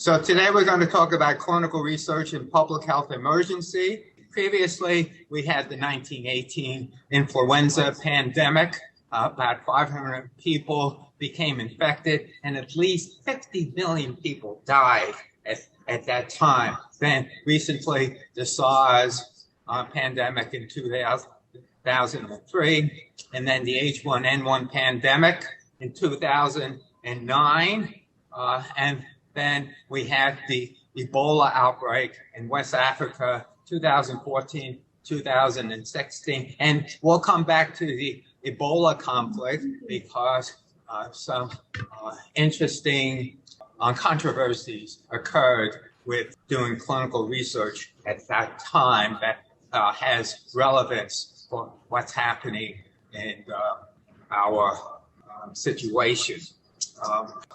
So today we're going to talk about clinical research in public health emergency. Previously, we had the 1918 influenza pandemic. About 500 people became infected, and at least 50 million people died at that time. Then recently, the SARS pandemic in 2003, and then the H1N1 pandemic in 2009, and then we had the Ebola outbreak in West Africa, 2014, 2016, and we'll come back to the Ebola conflict because some interesting controversies occurred with doing clinical research at that time that has relevance for what's happening in our situation.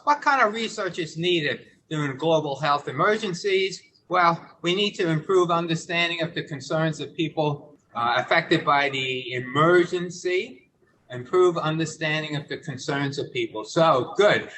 What kind of research is needed during global health emergencies? Well, we need to improve understanding of the concerns of people affected by the emergency, improve understanding of the concerns of people. So, good.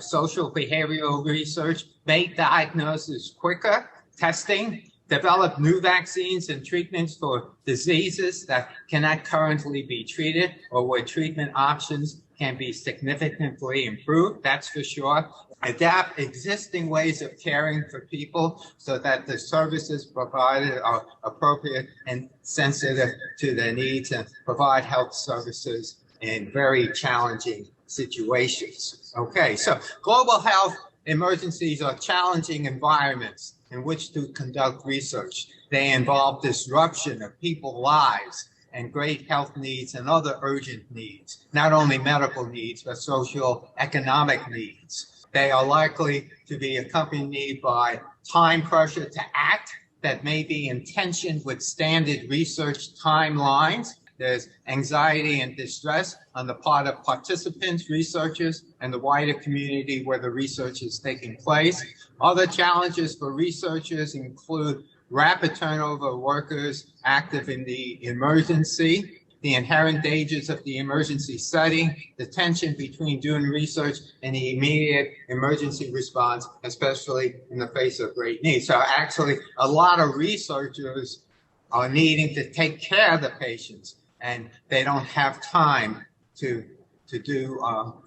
Social behavioral research, make diagnosis quicker, testing, develop new vaccines and treatments for diseases that cannot currently be treated or where treatment options can be significantly improved, that's for sure. Adapt existing ways of caring for people so that the services provided are appropriate and sensitive to their needs, and provide health services in very challenging situations. Okay, so global health emergencies are challenging environments in which to conduct research. They involve disruption of people's lives and great health needs and other urgent needs, not only medical needs, but social economic needs. They are likely to be accompanied by time pressure to act that may be in tension with standard research timelines. There's anxiety and distress on the part of participants, researchers, and the wider community where the research is taking place. Other challenges for researchers include rapid turnover of workers active in the emergency, the inherent dangers of the emergency setting, the tension between doing research and the immediate emergency response, especially in the face of great need. So actually, a lot of researchers are needing to take care of the patients, and they don't have time to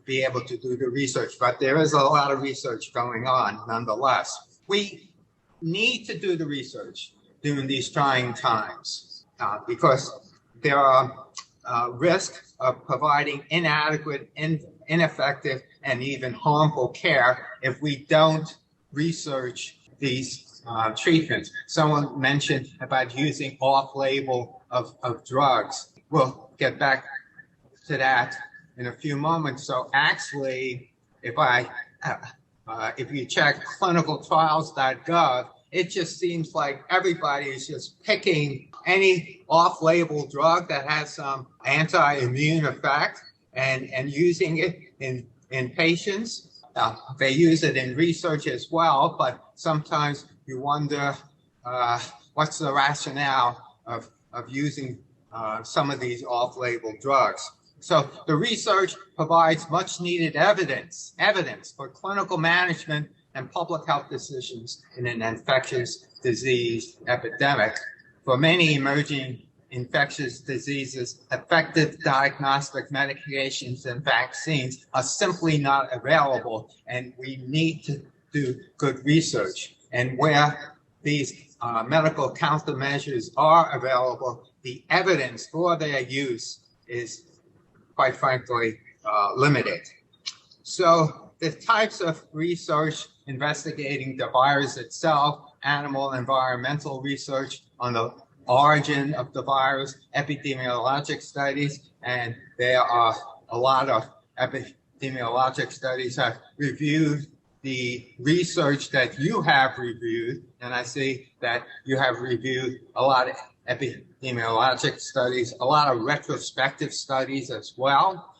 be able to do the research. But there is a lot of research going on nonetheless. We need to do the research during these trying times because there are risks of providing inadequate, ineffective, and even harmful care if we don't research these treatments. Someone mentioned about using off-label of drugs. We'll get back to that in a few moments. So actually, if you check clinicaltrials.gov, it just seems like everybody is just picking any off-label drug that has some anti-immune effect and using it in patients. They use it in research as well, but sometimes you wonder what's the rationale of using some of these off-label drugs. So the research provides much needed evidence for clinical management and public health decisions in an infectious disease epidemic. For many emerging infectious diseases, effective diagnostic medications and vaccines are simply not available, and we need to do good research. And where these medical countermeasures are available, the evidence for their use is, quite frankly, limited. So the types of research investigating the virus itself, animal environmental research on the origin of the virus, epidemiologic studies, and there are a lot of epidemiologic studies. I've reviewed the research that you have reviewed, and I see that you have reviewed a lot of epidemiologic studies, a lot of retrospective studies as well,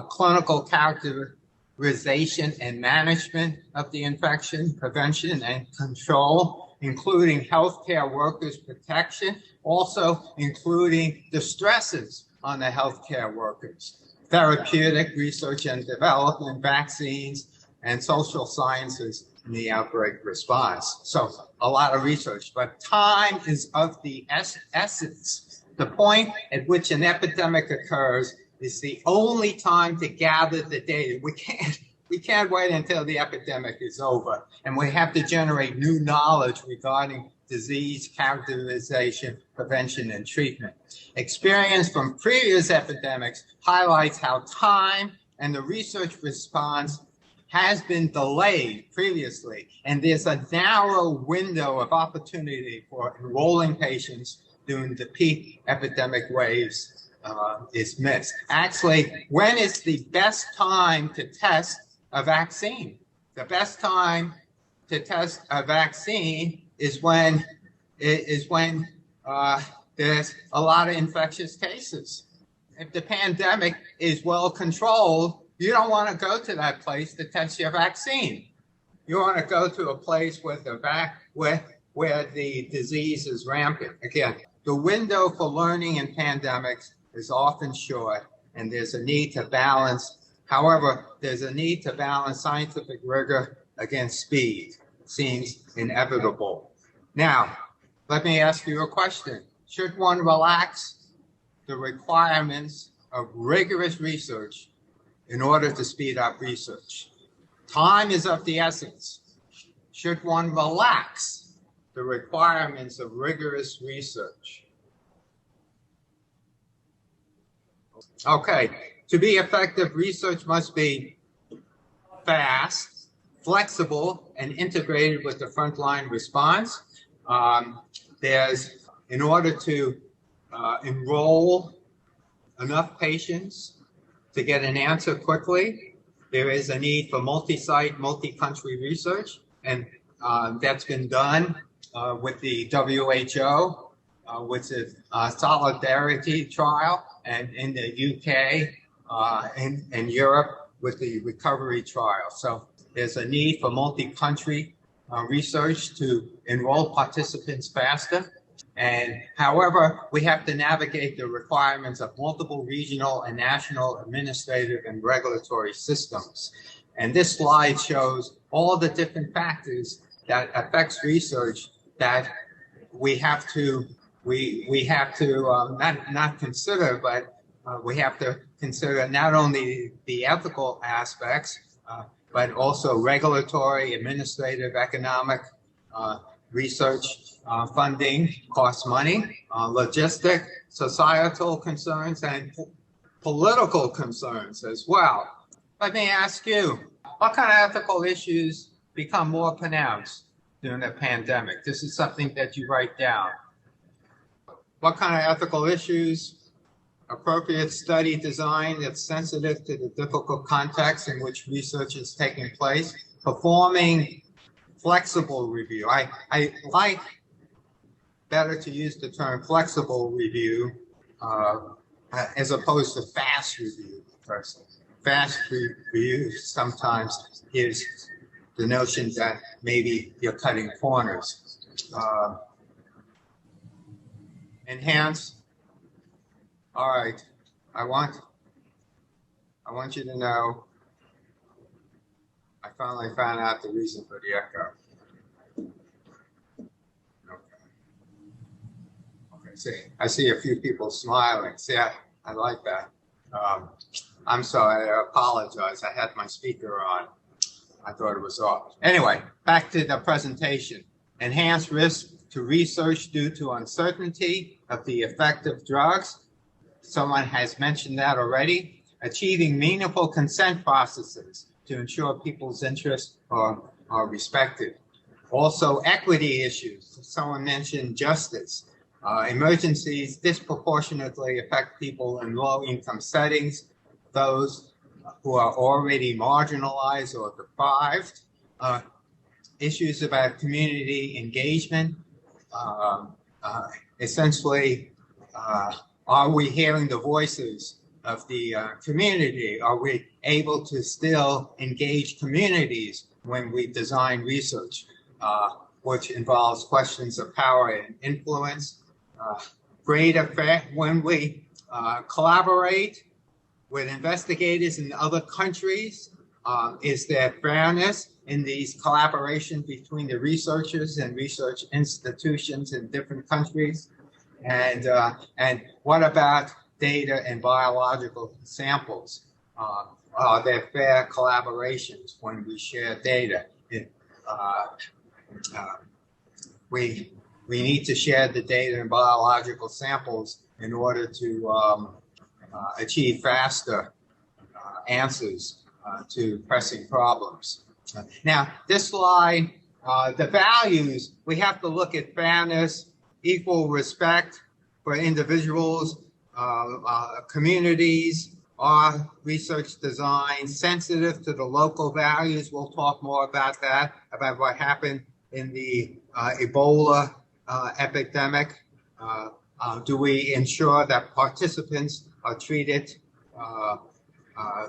clinical characterization and management of the infection, prevention and control, including healthcare workers' protection, also including the stresses on the healthcare workers, therapeutic research and development, vaccines, and social sciences in the outbreak response. So a lot of research, but time is of the essence. The point at which an epidemic occurs is the only time to gather the data. We can't wait until the epidemic is over, and we have to generate new knowledge regarding disease characterization, prevention, and treatment. Experience from previous epidemics highlights how time and the research response has been delayed previously, and there's a narrow window of opportunity for enrolling patients during the peak epidemic waves is missed. Actually, when is the best time to test a vaccine? The best time to test a vaccine is when there's a lot of infectious cases. If the pandemic is well controlled, you don't want to go to that place to test your vaccine. You want to go to a place where the disease is rampant. Again, the window for learning in pandemics is often short, and there's a need to balance. However, there's a need to balance scientific rigor against speed. It seems inevitable. Now, let me ask you a question. Should one relax the requirements of rigorous research in order to speed up research? Time is of the essence. Should one relax the requirements of rigorous research? Okay, to be effective, research must be fast, flexible, and integrated with the frontline response. In order to enroll enough patients to get an answer quickly, there is a need for multi-site, multi-country research, and that's been done with the WHO, with the Solidarity trial, and in the UK and Europe with the recovery trial. So there's a need for multi-country research to enroll participants faster. And however, we have to navigate the requirements of multiple regional and national administrative and regulatory systems. And this slide shows all the different factors that affects research that we have to not consider, but we have to consider not only the ethical aspects, but also regulatory, administrative, economic, research funding costs money, logistic, societal concerns, and political concerns as well. Let me ask you, what kind of ethical issues become more pronounced during the pandemic? This is something that you write down. What kind of ethical issues? Appropriate study design that's sensitive to the difficult context in which research is taking place. Performing flexible review. I like better to use the term flexible review as opposed to fast review. Fast review sometimes gives the notion that maybe you're cutting corners. Enhance. All right. I want you to know I finally found out the reason for the echo. Okay, I see a few people smiling. See, I like that. I'm sorry, I apologize. I had my speaker on. I thought it was off. Anyway, back to the presentation. Enhanced risk to research due to uncertainty of the effect of drugs. Someone has mentioned that already. Achieving meaningful consent processes to ensure people's interests are respected. Also, equity issues. Someone mentioned justice. Emergencies disproportionately affect people in low-income settings, those who are already marginalized or deprived. Issues about community engagement. Essentially, are we hearing the voices of the community? Are we able to still engage communities when we design research, which involves questions of power and influence? Great effect when we collaborate with investigators in other countries Is there fairness in these collaboration between the researchers and research institutions in different countries? And what about data and biological samples? Are there fair collaborations when we share data? We need to share the data and biological samples in order to achieve faster answers to pressing problems. Now, this slide, the values, we have to look at fairness, equal respect for individuals, communities, our research design, sensitive to the local values. We'll talk more about that, about what happened in the Ebola epidemic. Do we ensure that participants are treated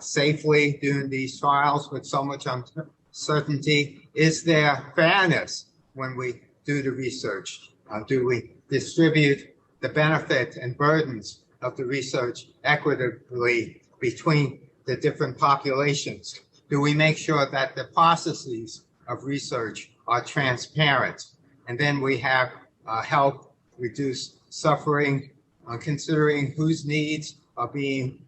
safely during these trials with so much uncertainty? Is there fairness when we do the research? Do we distribute the benefit and burdens of the research equitably between the different populations? Do we make sure that the processes of research are transparent? And then we have help reduce suffering, considering whose needs are being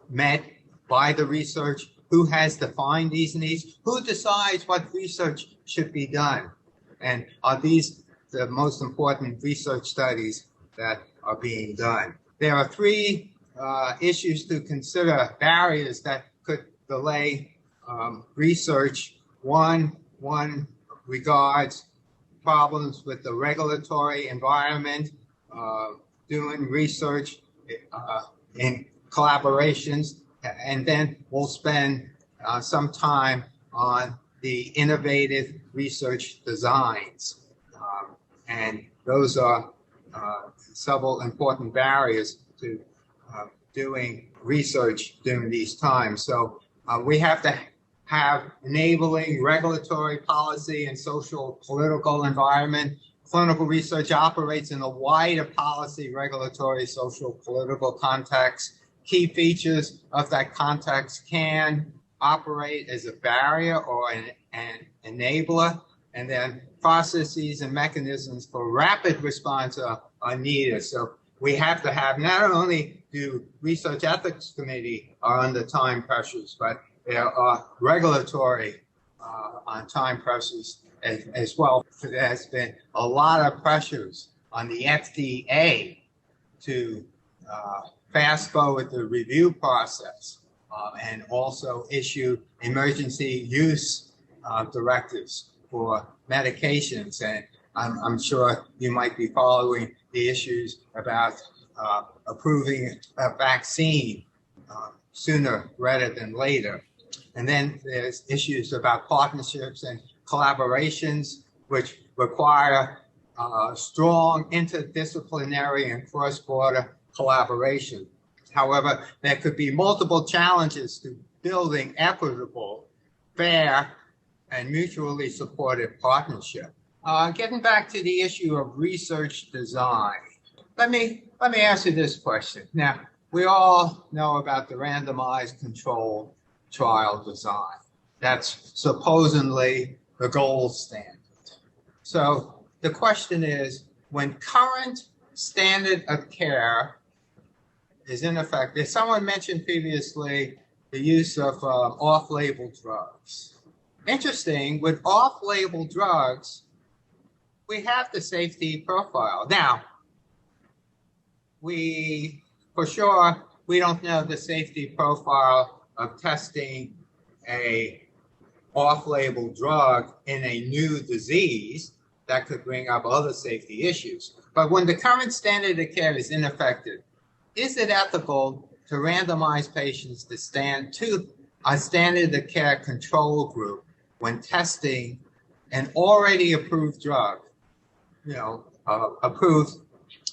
met by the research, who has defined these needs, who decides what research should be done, and are these the most important research studies that are being done? There are three issues to consider, barriers that could delay research. One regards problems with the regulatory environment, doing research in collaborations, and then we'll spend some time on the innovative research designs. And those are several important barriers to doing research during these times. So we have to have enabling regulatory policy and social political environment. Clinical research operates in a wider policy, regulatory, social, political context. Key features of that context can operate as a barrier or an enabler, and then processes and mechanisms for rapid response are needed. So we have to have, not only do research ethics committee are under time pressures, but there are regulatory on time pressures as well. There has been a lot of pressures on the FDA to fast forward the review process and also issue emergency use directives for medications. And I'm sure you might be following the issues about approving a vaccine sooner rather than later. And then there's issues about partnerships and collaborations, which require strong interdisciplinary and cross-border collaboration. However, there could be multiple challenges to building equitable, fair, and mutually supportive partnership. Getting back to the issue of research design, let me ask you this question. Now, we all know about the randomized controlled trial design. That's supposedly the gold standard. So the question is, when current standard of care is ineffective, someone mentioned previously the use of off-label drugs. Interesting, with off-label drugs, we have the safety profile. Now, for sure, we don't know the safety profile of testing a off-label drug in a new disease that could bring up other safety issues. But when the current standard of care is ineffective, is it ethical to randomize patients to stand to a standard of care control group when testing an already approved drug, approved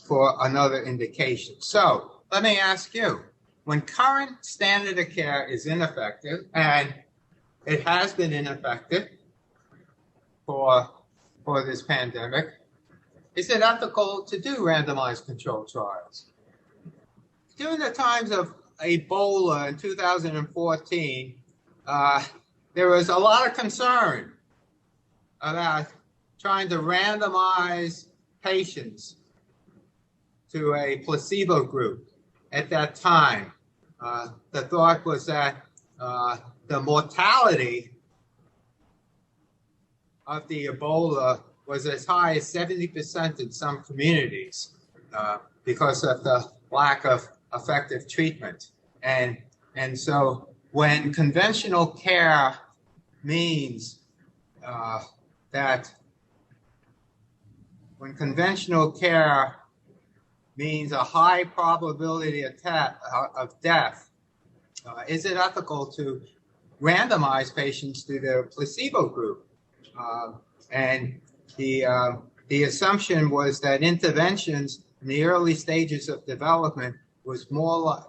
for another indication? So let me ask you, when current standard of care is ineffective, and it has been ineffective for this pandemic, is it ethical to do randomized controlled trials? During the times of Ebola in 2014, there was a lot of concern about trying to randomize patients to a placebo group at that time. The thought was that the mortality of the Ebola was as high as 70% in some communities because of the lack of effective treatment. And so when conventional care means a high probability of death, is it ethical to randomize patients to the placebo group? And the assumption was that interventions in the early stages of development was more like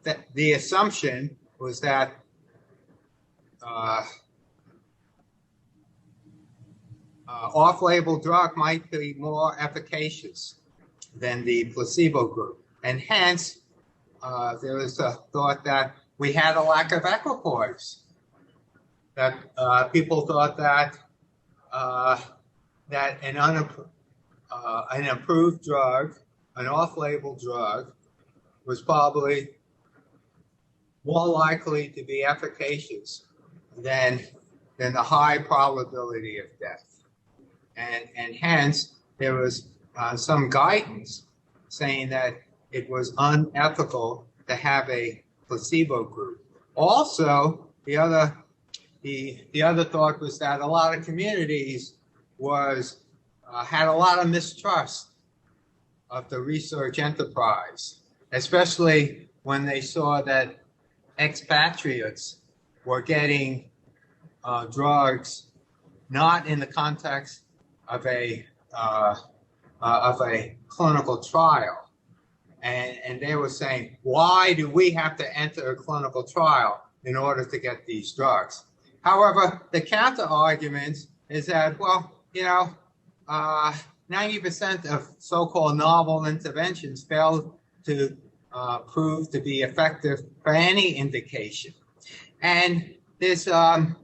that. The assumption was that off-label drug might be more efficacious than the placebo group, and hence there was a thought that we had a lack of equipoise. That people thought that an approved drug, an off-label drug, was probably more likely to be efficacious than the high probability of death. And hence, there was some guidance saying that it was unethical to have a placebo group. Also, the other thought was that a lot of communities had a lot of mistrust of the research enterprise, especially when they saw that expatriates were getting drugs not in the context of a clinical trial, and they were saying, why do we have to enter a clinical trial in order to get these drugs? However, the counter argument is that, well, 90% of so-called novel interventions fail to prove to be effective for any indication. And there's the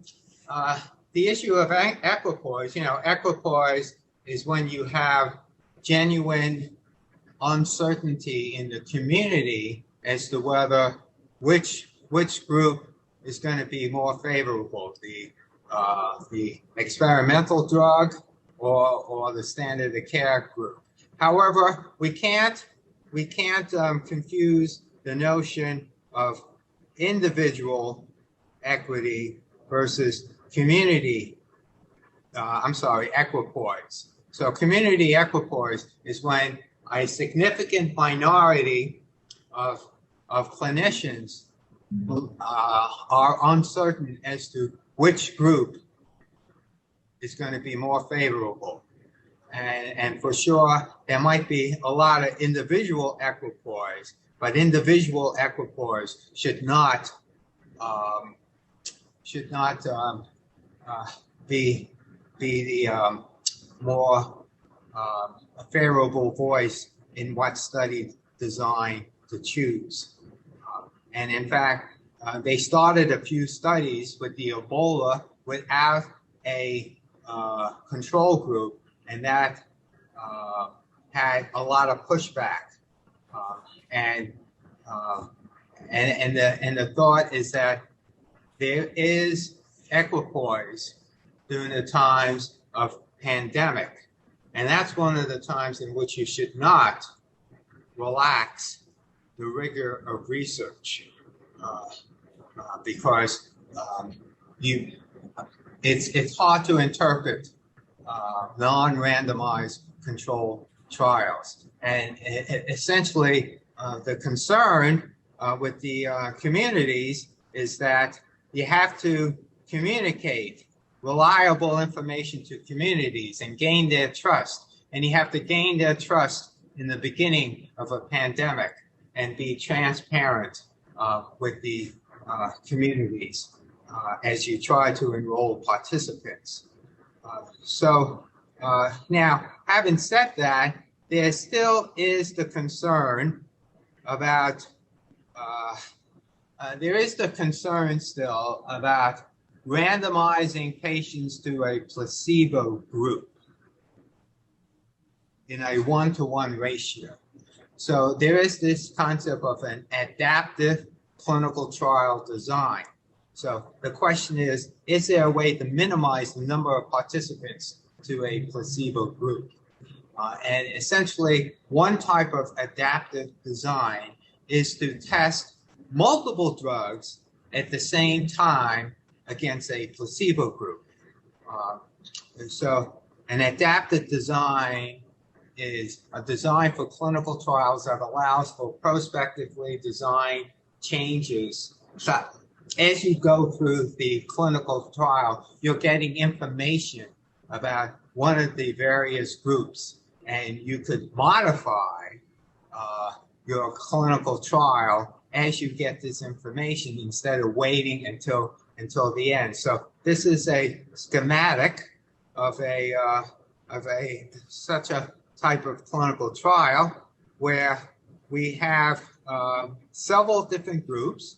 issue of equipoise. Equipoise is when you have genuine uncertainty in the community as to whether which group is going to be more favorable, the experimental drug or the standard of care group. However, we can't confuse the notion of individual equity versus equipoise. So community equipoise is when a significant minority of clinicians are uncertain as to which group is going to be more favorable. And for sure, there might be a lot of individual equipoise, but individual equipoise should not be the more favorable voice in what study design to choose. And in fact, they started a few studies with the Ebola without a control group, and that had a lot of pushback. And the thought is that there is equipoise during the times of pandemic, and that's one of the times in which you should not relax the rigor of research, because it's hard to interpret non-randomized controlled trials. And essentially, the concern with the communities is that you have to communicate reliable information to communities and gain their trust. And you have to gain their trust in the beginning of a pandemic and be transparent with the communities as you try to enroll participants. Now, having said that, there still is the concern about randomizing patients to a placebo group in a 1-to-1 ratio. So there is this concept of an adaptive clinical trial design. So the question is there a way to minimize the number of participants to a placebo group? And essentially, one type of adaptive design is to test multiple drugs at the same time against a placebo group. So an adaptive design is a design for clinical trials that allows for prospectively designed changes. So as you go through the clinical trial, you're getting information about one of the various groups, and you could modify your clinical trial as you get this information instead of waiting until the end. So this is a schematic of such a type of clinical trial where we have several different groups,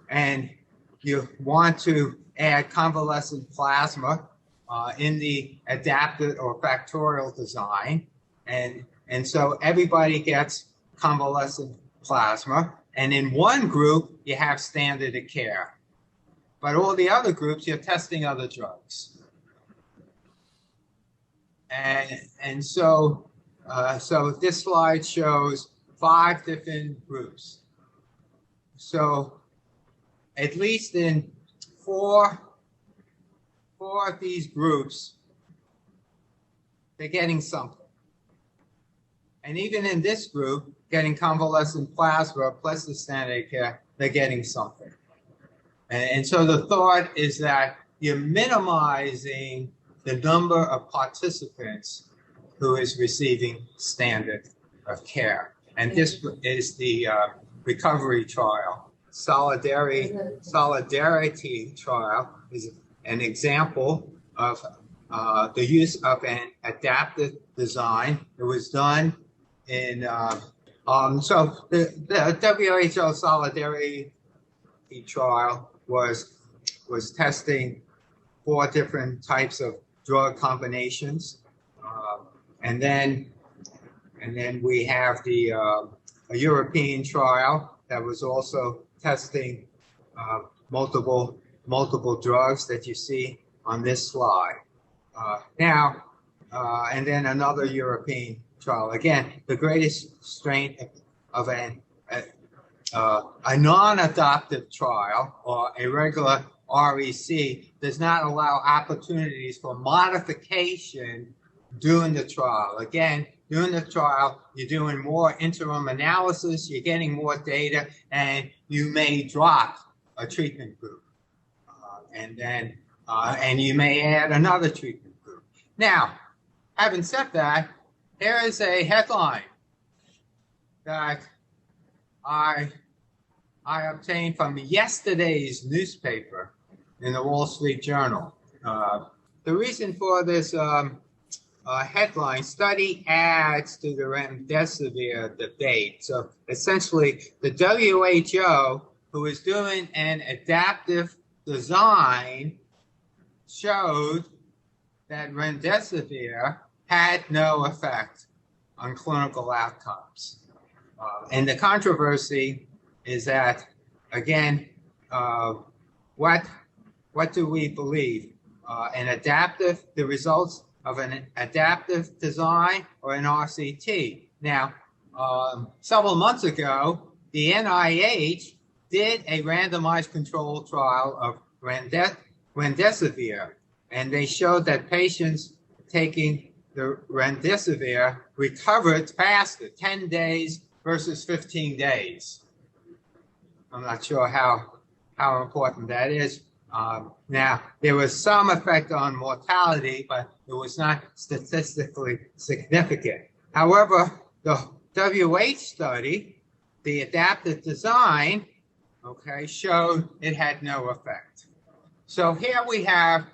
and you want to add convalescent plasma in the adaptive or factorial design, and so everybody gets convalescent plasma, and in one group you have standard of care, but all the other groups you're testing other drugs, and so this slide shows 5 different groups. So at least in four of these groups, they're getting something. And even in this group, getting convalescent plasma plus the standard of care, they're getting something. And so the thought is that you're minimizing the number of participants who is receiving standard of care. And this is the recovery trial. Solidarity trial is an example of the use of an adaptive design. It was done in, so the WHO Solidarity trial was testing 4 different types of drug combinations. And then we have the a European trial that was also testing multiple drugs that you see on this slide. And then another European trial. Again, the greatest strength of a non-adaptive trial or a regular REC does not allow opportunities for modification during the trial. Again, during the trial, you're doing more interim analysis, you're getting more data, and you may drop a treatment group. And you may add another treatment group. Now, having said that, here is a headline that I obtained from yesterday's newspaper in the Wall Street Journal. The reason for this headline, study adds to the remdesivir debate. So essentially, the WHO, who is doing an adaptive design, showed that remdesivir had no effect on clinical outcomes. And the controversy is that, again, what do we believe? The results of an adaptive design or an RCT? Now, several months ago, the NIH did a randomized controlled trial of remdesivir, and they showed that patients taking the remdesivir recovered faster, 10 days versus 15 days. I'm not sure how important that is. Now, there was some effect on mortality, but it was not statistically significant. However, the WH study, the adaptive design, showed it had no effect. So here we have,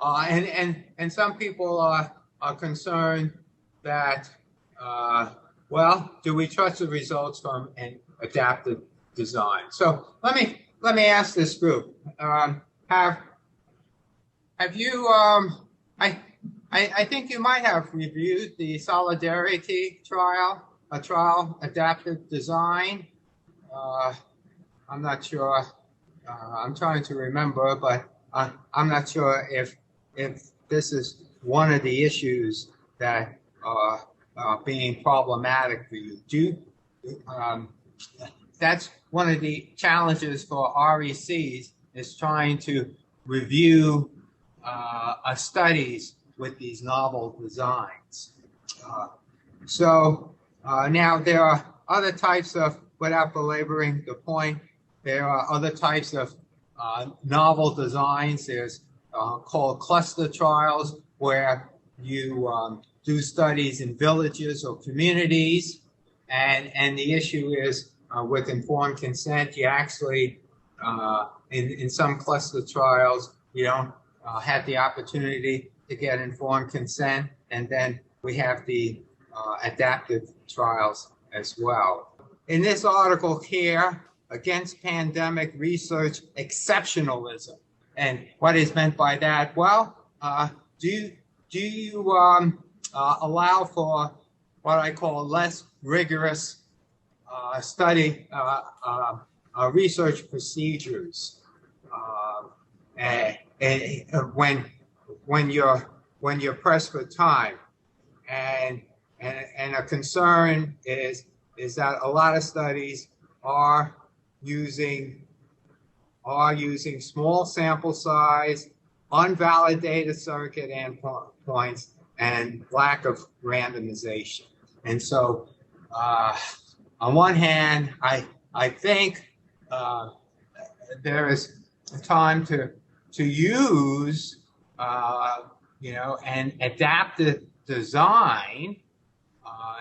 and some people are concerned that, do we trust the results from an adaptive design? So let me ask this group: have have you, I think you might have reviewed the Solidarity trial, a trial adaptive design. I'm not sure. I'm trying to remember, but I'm not sure if this is one of the issues that are being problematic for you. That's one of the challenges for RECs, is trying to review studies with these novel designs. Now there are other types of, without belaboring the point, there are other types of novel designs. There's called cluster trials, where you do studies in villages or communities, and the issue is with informed consent, you actually, in some cluster trials, you don't have the opportunity to get informed consent, and then we have the adaptive trials as well. In this article here, Against Pandemic Research Exceptionalism, and what is meant by that? Well, do you allow for what I call less rigorous study research procedures when you're pressed for time, and a concern is that a lot of studies are using small sample size, unvalidated surrogate endpoints, and lack of randomization. And so, on one hand, I think there is time to use an adaptive design.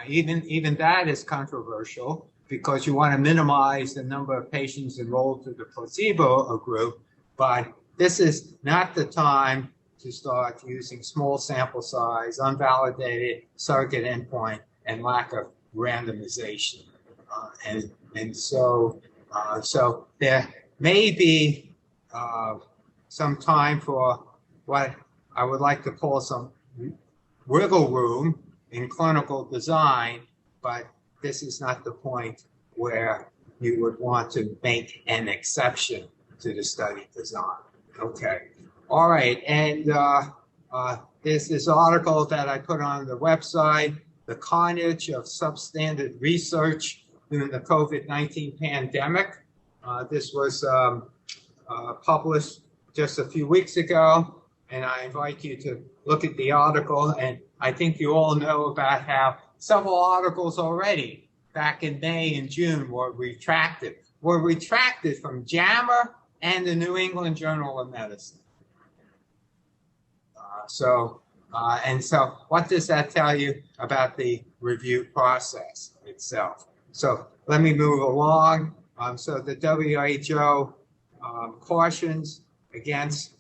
Even that is controversial, because you want to minimize the number of patients enrolled to the placebo group, but this is not the time to start using small sample size, unvalidated surrogate endpoint, and lack of randomization. So there may be some time for what I would like to call some wiggle room in clinical design, but this is not the point where you would want to make an exception to the study design. Okay. All right. And there's this article that I put on the website, The Carnage of Substandard Research During the COVID-19 Pandemic. This was published just a few weeks ago, and I invite you to look at the article. And I think you all know about how several articles already back in May and June were retracted from JAMA and the New England Journal of Medicine. So what does that tell you about the review process itself? So let me move along. So the WHO cautions against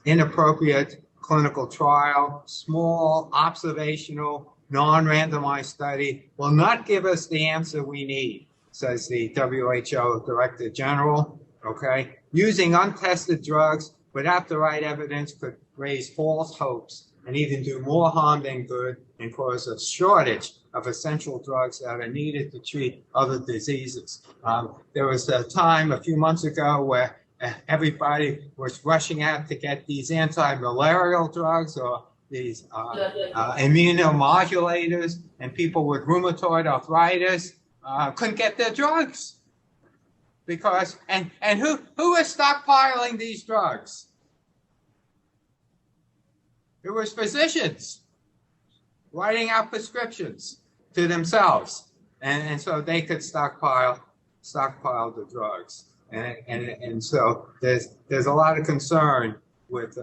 inappropriate clinical trial. Small, observational, non-randomized study will not give us the answer we need, says the WHO Director General. Okay, using untested drugs without the right evidence could raise false hopes and even do more harm than good, and cause a shortage of essential drugs that are needed to treat other diseases. There was a time a few months ago where everybody was rushing out to get these anti-malarial drugs or these immunomodulators, and people with rheumatoid arthritis couldn't get their drugs because, and who is stockpiling these drugs? It was physicians writing out prescriptions to themselves, and so they could stockpile the drugs. And so there's a lot of concern with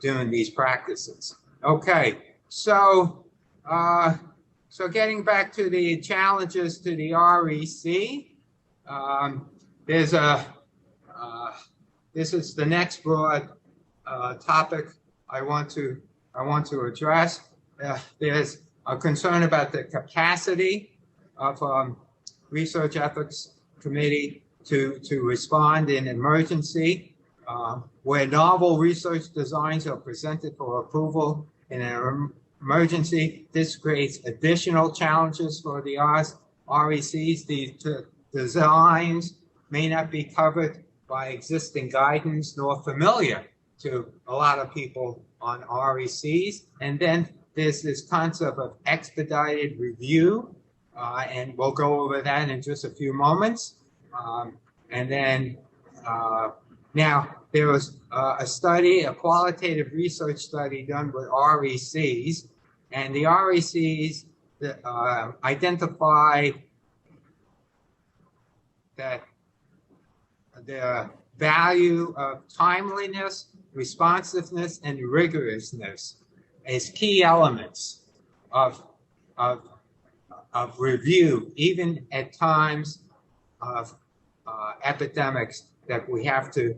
doing these practices. Okay, so getting back to the challenges to the REC, there's this is the next broad topic I want to address. There's a concern about the capacity of research ethics committee to respond in emergency. where novel research designs are presented for approval in an emergency, this creates additional challenges for the RECs. These designs may not be covered by existing guidance nor familiar to a lot of people on RECs. And then there's this concept of expedited review, and we'll go over that in just a few moments. And then now there was a study, a qualitative research study done with RECs, and the RECs identified that the value of timeliness, responsiveness, and rigorousness as key elements of review, even at times of epidemics that we have to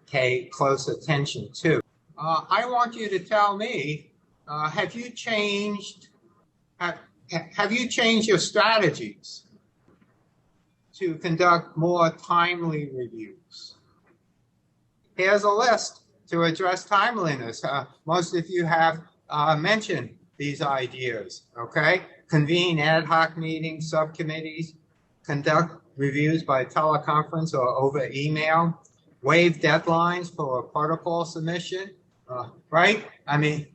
pay close attention to. I want you to tell me, have you changed your strategies to conduct more timely reviews? Here's a list to address timeliness. Most of you have mentioned these ideas, okay? Convene ad hoc meetings, subcommittees, conduct reviews by teleconference or over email, waive deadlines for protocol submission, right? I mean,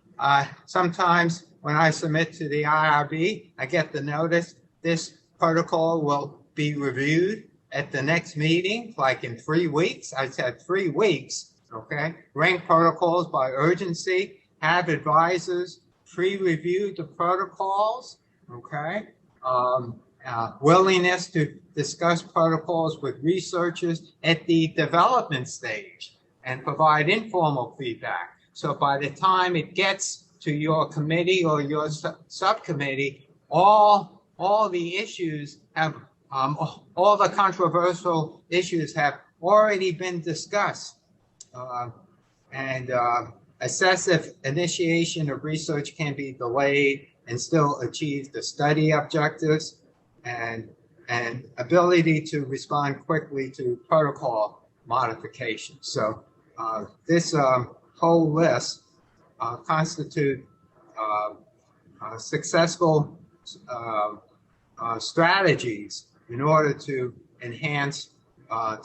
sometimes when I submit to the IRB, I get the notice this protocol will be reviewed at the next meeting, like in 3 weeks. I said 3 weeks, okay? Rank protocols by urgency, have advisors pre-review the protocols, okay? Willingness to discuss protocols with researchers at the development stage and provide informal feedback. So by the time it gets to your committee or your subcommittee, all the issues have, all the controversial issues have already been discussed. Excessive initiation of research can be delayed and still achieve the study objectives, and ability to respond quickly to protocol modifications. So this whole list constitute successful strategies in order to enhance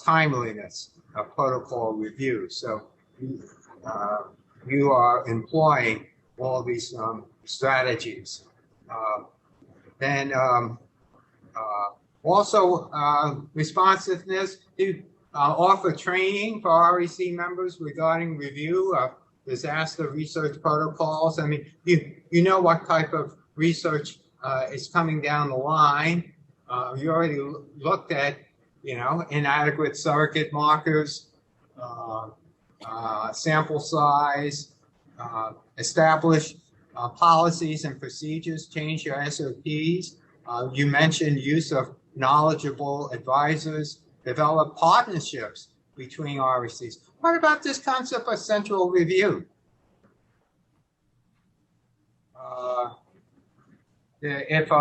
timeliness of protocol review. So you are employing all these strategies. Then also responsiveness, to offer training for REC members regarding review of disaster research protocols. I mean, you know what type of research is coming down the line. You already looked at, inadequate surrogate markers, sample size, establish policies and procedures, change your SOPs. You mentioned use of knowledgeable advisors, develop partnerships between RECs. What about this concept of central review? If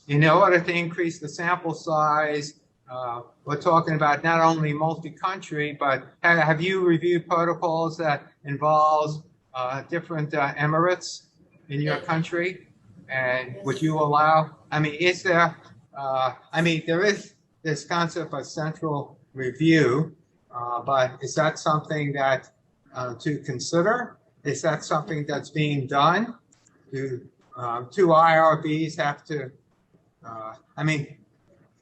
in order to increase the sample size, we're talking about not only multi-country, but have you reviewed protocols that involves different emirates in your country? And would you allow, is there, there is this concept of central review, but is that something that to consider? Is that something that's being done? Do two IRBs have to,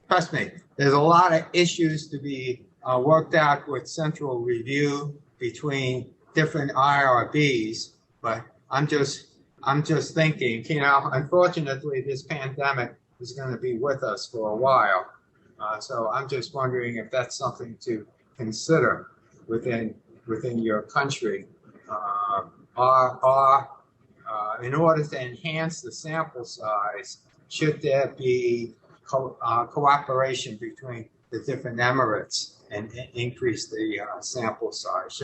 trust me, there's a lot of issues to be worked out with central review between different IRBs, but I'm just thinking, unfortunately, this pandemic is going to be with us for a while. So I'm just wondering if that's something to consider within your country. In order to enhance the sample size, should there be cooperation between the different emirates and increase the sample size?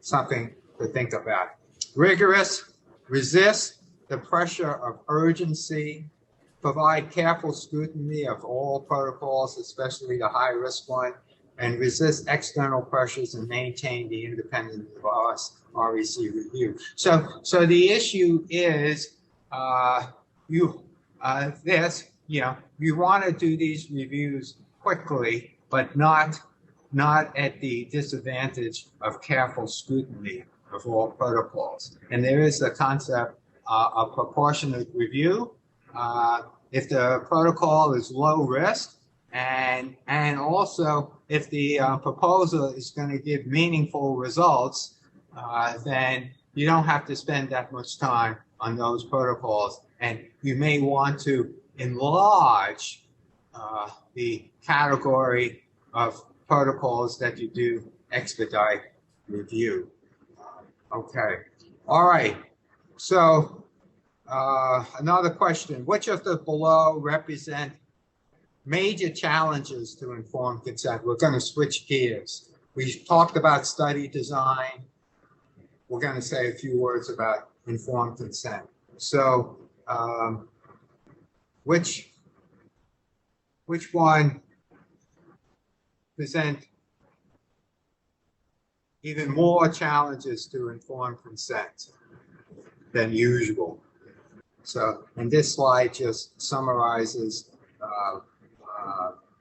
Something to think about. Rigorous, resist the pressure of urgency, provide careful scrutiny of all protocols, especially the high-risk one, and resist external pressures and maintain the independence of REC review. So the issue is you want to do these reviews quickly, but not at the disadvantage of careful scrutiny of all protocols. And there is the concept of proportionate review. If the protocol is low risk, and also if the proposal is going to give meaningful results, then you don't have to spend that much time on those protocols. And you may want to enlarge the category of protocols that you do expedite review. Okay. All right. So another question, which of the below represent major challenges to informed consent? We're going to switch gears. We talked about study design. We're going to say a few words about informed consent. So which one present even more challenges to informed consent than usual? So, and this slide just summarizes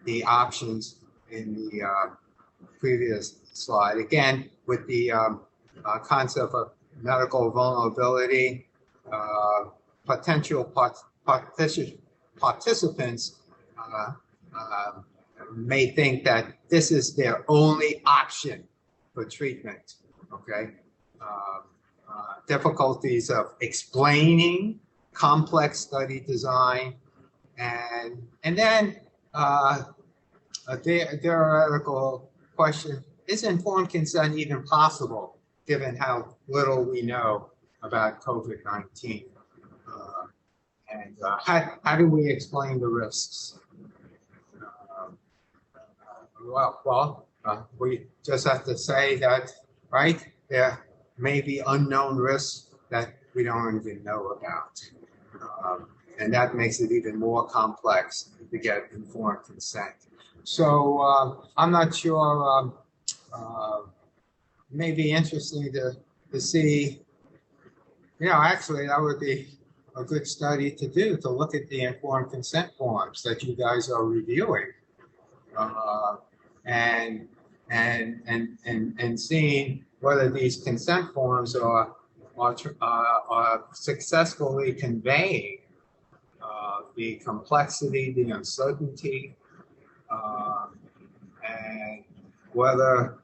the options in the previous slide. Again, with the concept of medical vulnerability, potential participants may think that this is their only option for treatment, okay? Difficulties of explaining complex study design, and then a theoretical question, is informed consent even possible given how little we know about COVID-19? And how do we explain the risks? We just have to say that, right, there may be unknown risks that we don't even know about. And that makes it even more complex to get informed consent. So I'm not sure, may be interesting to see, actually that would be a good study to do, to look at the informed consent forms that you guys are reviewing, and seeing whether these consent forms are successfully conveying the complexity, the uncertainty, and whether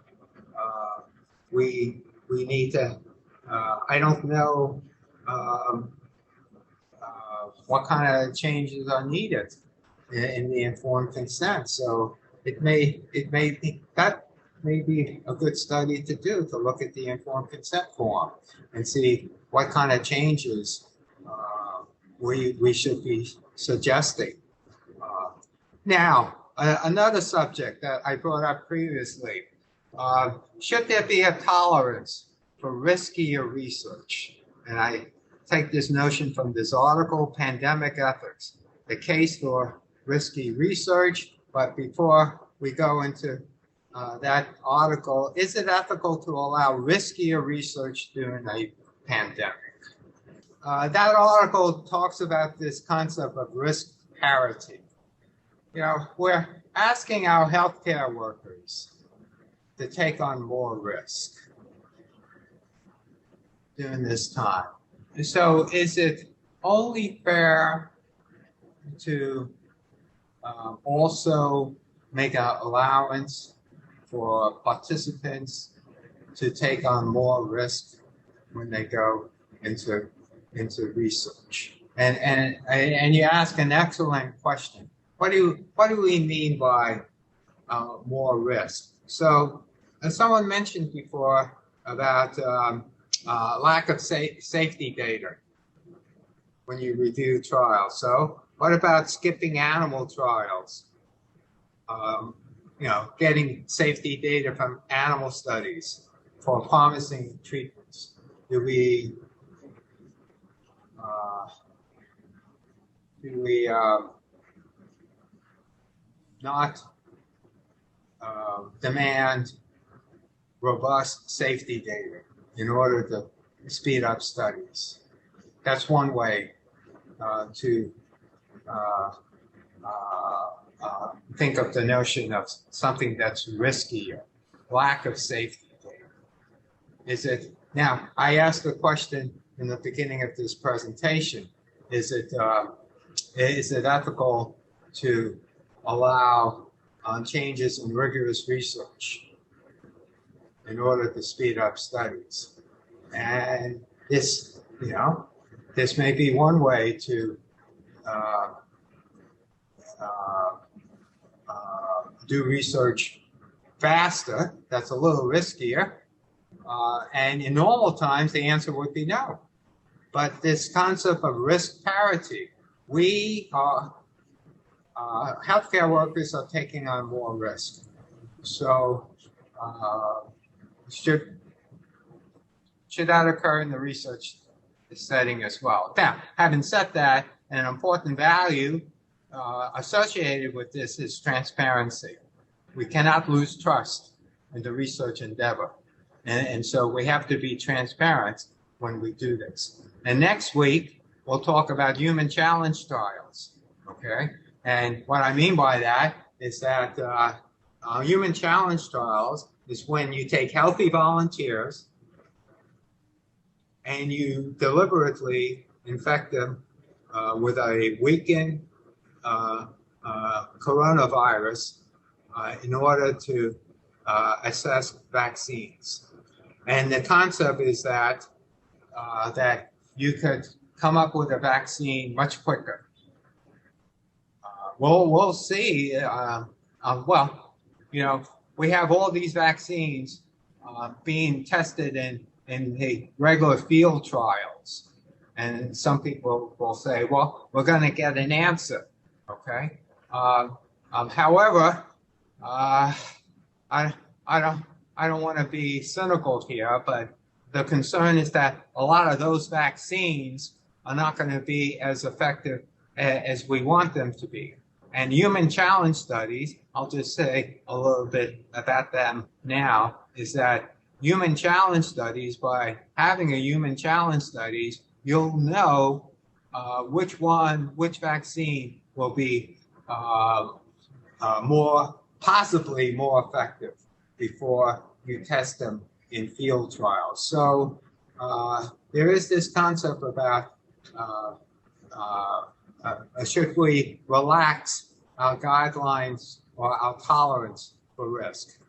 we need to, I don't know what kind of changes are needed in the informed consent. So that may be a good study to do, to look at the informed consent form and see what kind of changes we should be suggesting. Now, another subject that I brought up previously, should there be a tolerance for riskier research? And I take this notion from this article, Pandemic Ethics, the case for risky research. But before we go into that article, is it ethical to allow riskier research during a pandemic? That article talks about this concept of risk parity. We're asking our healthcare workers to take on more risk during this time. So is it only fair to also make an allowance for participants to take on more risk when they go into research? And you ask an excellent question. What do we mean by more risk? So, as someone mentioned before about lack of safety data when you review trials. So, what about skipping animal trials? Getting safety data from animal studies for promising treatments. Do we not demand robust safety data in order to speed up studies. That's one way to think of the notion of something that's riskier, lack of safety data. Is it, now, I asked a question in the beginning of this presentation, is it ethical to allow changes in rigorous research in order to speed up studies? And this, this may be one way to do research faster. That's a little riskier. And in normal times, the answer would be no. But this concept of risk parity, we are, healthcare workers are taking on more risk. So should that occur in the research setting as well? Now, having said that, an important value associated with this is transparency. We cannot lose trust in the research endeavor. And so we have to be transparent when we do this. And next week, we'll talk about human challenge trials, okay? And what I mean by that is that human challenge trials is when you take healthy volunteers and you deliberately infect them with a weakened coronavirus in order to assess vaccines. And the concept is that that you could come up with a vaccine much quicker. We'll see. Well, we have all these vaccines being tested in the regular field trials. And some people will say, well, we're going to get an answer, okay? However, I don't want to be cynical here, but the concern is that a lot of those vaccines are not going to be as effective as we want them to be. And human challenge studies, I'll just say a little bit about them now, is that human challenge studies, by having a human challenge studies, you'll know which vaccine will be possibly more effective before you test them in field trials. So there is this concept about should we relax our guidelines or our tolerance for risk?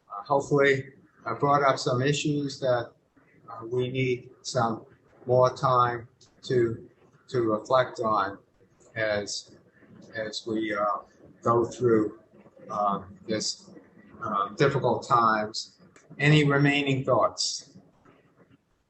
Hopefully, I brought up some issues that we need some more time to reflect on as we go through this difficult times. Any remaining thoughts?